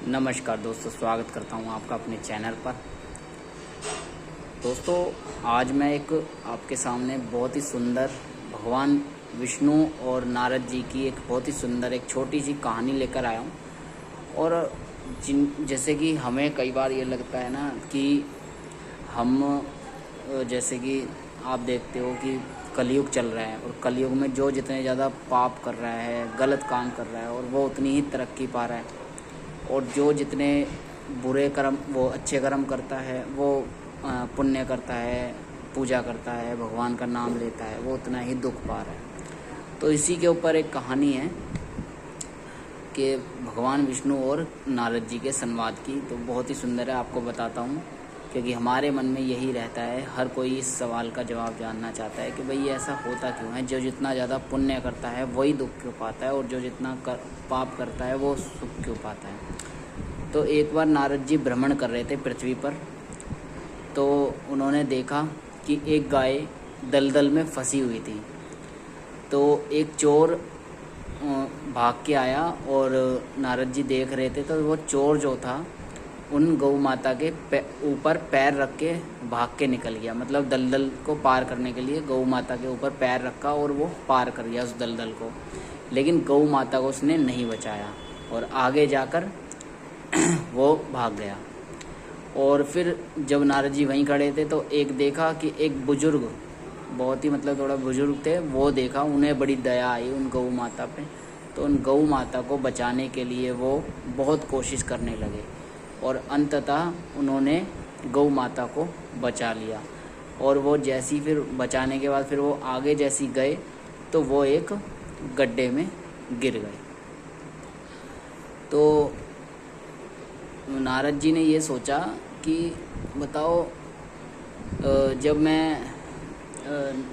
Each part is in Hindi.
नमस्कार दोस्तों, स्वागत करता हूं आपका अपने चैनल पर। दोस्तों, आज मैं एक आपके सामने बहुत ही सुंदर भगवान विष्णु और नारद जी की एक बहुत ही सुंदर एक छोटी सी कहानी लेकर आया हूं। और जैसे कि हमें कई बार ये लगता है ना कि हम जैसे कि आप देखते हो कि कलयुग चल रहा है, और कलयुग में जो जितने ज़्यादा पाप कर रहा है, गलत काम कर रहा है, और वो उतनी ही तरक्की पा रहा है। और जो जितने बुरे कर्म वो अच्छे कर्म करता है, वो पुण्य करता है, पूजा करता है, भगवान का नाम लेता है, वो उतना ही दुख पा रहा है। तो इसी के ऊपर एक कहानी है कि भगवान विष्णु और नारद जी के संवाद की। तो बहुत ही सुंदर है, आपको बताता हूँ, क्योंकि हमारे मन में यही रहता है, हर कोई इस सवाल का जवाब जानना चाहता है कि भाई ऐसा होता क्यों है। जो जितना ज़्यादा पुण्य करता है वही दुख क्यों पाता है, और जो जितना पाप करता है वो सुख क्यों पाता है। तो एक बार नारद जी भ्रमण कर रहे थे पृथ्वी पर। तो उन्होंने देखा कि एक गाय दलदल में फंसी हुई थी। तो एक चोर भाग के आया, और नारद जी देख रहे थे। तो वो चोर जो था उन गौ माता के ऊपर पैर रख के भाग के निकल गया। मतलब दलदल को पार करने के लिए गौ माता के ऊपर पैर रखा और वो पार कर गया उस दलदल को। लेकिन गौ माता को उसने नहीं बचाया, और आगे जाकर वो भाग गया। और फिर जब नारद जी वहीं खड़े थे तो एक देखा कि एक बुजुर्ग, बहुत ही मतलब थोड़ा बुजुर्ग थे, वो देखा, उन्हें बड़ी दया आई उन गौ माता पे। तो उन गौ माता को बचाने के लिए वो बहुत कोशिश करने लगे, और अंततः उन्होंने गौ माता को बचा लिया। और वो जैसी फिर बचाने के बाद फिर वो आगे जैसी गए तो वो एक गड्ढे में गिर गए। तो नारद जी ने ये सोचा कि बताओ, जब मैं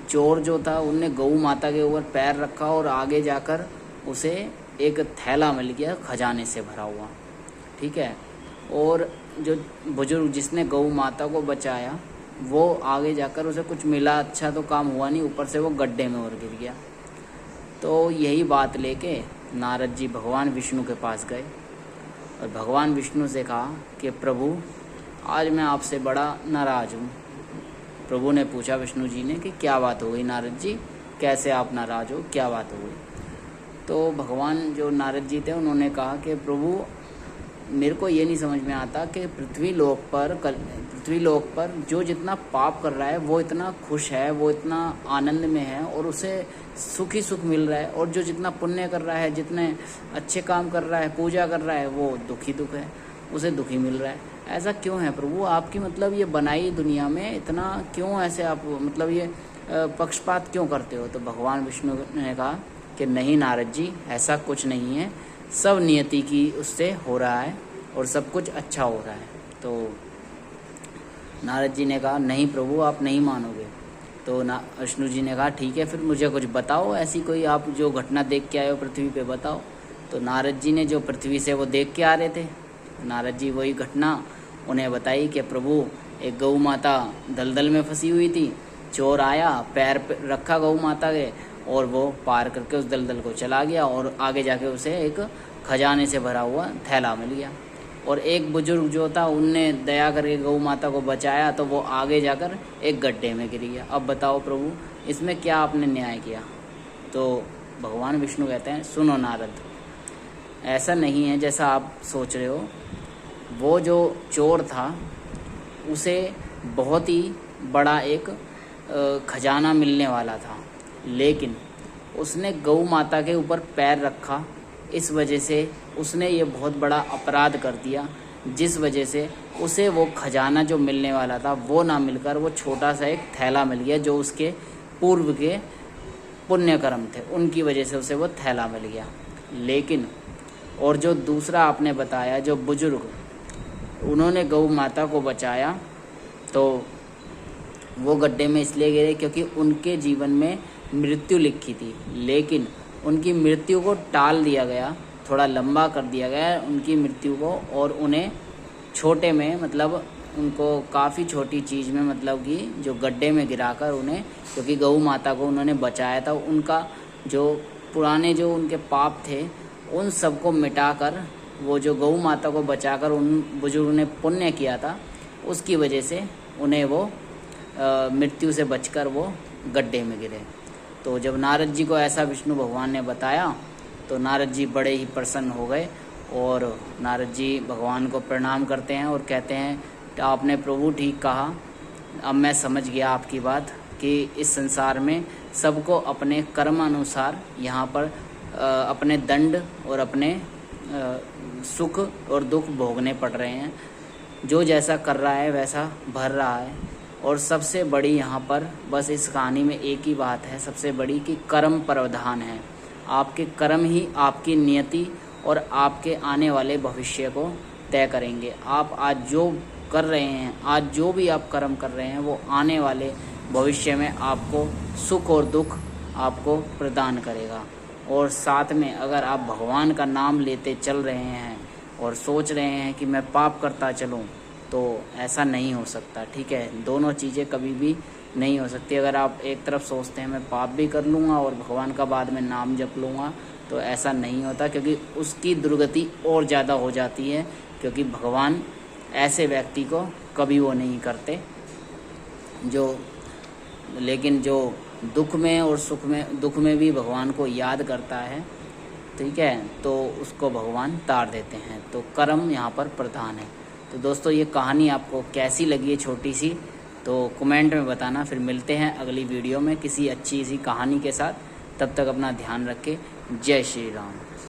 चोर जो था उनने गौ माता के ऊपर पैर रखा और आगे जाकर उसे एक थैला मिल गया खजाने से भरा हुआ, ठीक है। और जो बुजुर्ग जिसने गौ माता को बचाया वो आगे जाकर उसे कुछ मिला, अच्छा तो काम हुआ नहीं, ऊपर से वो गड्ढे में और गिर गया। तो यही बात लेके नारद जी भगवान विष्णु के पास गए, और भगवान विष्णु से कहा कि प्रभु, आज मैं आपसे बड़ा नाराज़ हूँ। प्रभु ने पूछा विष्णु जी ने कि क्या बात हो गई नारद जी, कैसे आप नाराज़ हो, क्या बात हो गई। तो भगवान जो नारद जी थे उन्होंने कहा कि प्रभु, मेरे को ये नहीं समझ में आता कि पृथ्वी लोक पर जो जितना पाप कर रहा है वो इतना खुश है, वो इतना आनंद में है, और उसे सुख ही सुख मिल रहा है। और जो जितना पुण्य कर रहा है, जितने अच्छे काम कर रहा है, पूजा कर रहा है, वो दुखी है, उसे दुखी मिल रहा है। ऐसा क्यों है प्रभु? आपकी मतलब ये बनाई दुनिया में इतना क्यों ऐसे आप मतलब ये पक्षपात क्यों करते हो? तो भगवान विष्णु ने कहा कि नहीं नारद जी, ऐसा कुछ नहीं है, सब नियति की उससे हो रहा है और सब कुछ अच्छा हो रहा है। तो नारद जी ने कहा नहीं प्रभु, आप नहीं मानोगे। तो विष्णु जी ने कहा ठीक है, फिर मुझे कुछ बताओ, ऐसी कोई आप जो घटना देख के आए हो पृथ्वी पे, बताओ। तो नारद जी ने जो पृथ्वी से वो देख के आ रहे थे, नारद जी वही घटना उन्हें बताई कि प्रभु, एक गौ माता दलदल में फंसी हुई थी, चोर आया, पैर रखा गौ माता के, और वो पार करके उस दलदल को चला गया, और आगे जाके उसे एक खजाने से भरा हुआ थैला मिल गया। और एक बुजुर्ग जो था उनने दया करके गौ माता को बचाया, तो वो आगे जाकर एक गड्ढे में गिर गया। अब बताओ प्रभु, इसमें क्या आपने न्याय किया? तो भगवान विष्णु कहते हैं, सुनो नारद, ऐसा नहीं है जैसा आप सोच रहे हो। वो जो चोर था उसे बहुत ही बड़ा एक खजाना मिलने वाला था, लेकिन उसने गौ माता के ऊपर पैर रखा, इस वजह से उसने ये बहुत बड़ा अपराध कर दिया, जिस वजह से उसे वो खजाना जो मिलने वाला था वो ना मिलकर वो छोटा सा एक थैला मिल गया, जो उसके पूर्व के पुण्य कर्म थे उनकी वजह से उसे वो थैला मिल गया। लेकिन और जो दूसरा आपने बताया, जो बुजुर्ग, उन्होंने गौ माता को बचाया, तो वो गड्ढे में इसलिए गिरे क्योंकि उनके जीवन में मृत्यु लिखी थी, लेकिन उनकी मृत्यु को टाल दिया गया, थोड़ा लंबा कर दिया गया उनकी मृत्यु को, और उन्हें छोटे में मतलब उनको काफ़ी छोटी चीज़ में मतलब कि जो गड्ढे में गिराकर उन्हें, क्योंकि गौ माता को उन्होंने बचाया था, उनका जो पुराने जो उनके पाप थे उन सबको मिटाकर वो जो गौ माता को बचाकर उन बुजुर्ग ने पुण्य किया था, उसकी वजह से उन्हें वो मृत्यु से बचकर वो गड्ढे में गिरे। तो जब नारद जी को ऐसा विष्णु भगवान ने बताया तो नारद जी बड़े ही प्रसन्न हो गए और नारद जी भगवान को प्रणाम करते हैं और कहते हैं आपने प्रभु ठीक कहा, अब मैं समझ गया आपकी बात कि इस संसार में सबको अपने कर्म अनुसार यहाँ पर अपने दंड और अपने सुख और दुख भोगने पड़ रहे हैं। जो जैसा कर रहा है वैसा भर रहा है। और सबसे बड़ी यहाँ पर बस इस कहानी में एक ही बात है सबसे बड़ी कि कर्म प्रधान है। आपके कर्म ही आपकी नियति और आपके आने वाले भविष्य को तय करेंगे। आप आज जो कर रहे हैं, आज जो भी आप कर्म कर रहे हैं, वो आने वाले भविष्य में आपको सुख और दुख आपको प्रदान करेगा। और साथ में अगर आप भगवान का नाम लेते चल रहे हैं और सोच रहे हैं कि मैं पाप करता चलूं, तो ऐसा नहीं हो सकता। ठीक है, दोनों चीज़ें कभी भी नहीं हो सकती। अगर आप एक तरफ सोचते हैं मैं पाप भी कर लूँगा और भगवान का बाद में नाम जप लूँगा, तो ऐसा नहीं होता, क्योंकि उसकी दुर्गति और ज़्यादा हो जाती है। क्योंकि भगवान ऐसे व्यक्ति को कभी वो नहीं करते लेकिन जो दुख में और सुख में, दुख में भी भगवान को याद करता है, ठीक है, तो उसको भगवान तार देते हैं। तो कर्म यहाँ पर प्रधान है। तो दोस्तों ये कहानी आपको कैसी लगी है छोटी सी, तो कमेंट में बताना। फिर मिलते हैं अगली वीडियो में किसी अच्छी सी कहानी के साथ। तब तक अपना ध्यान रखें। जय श्री राम।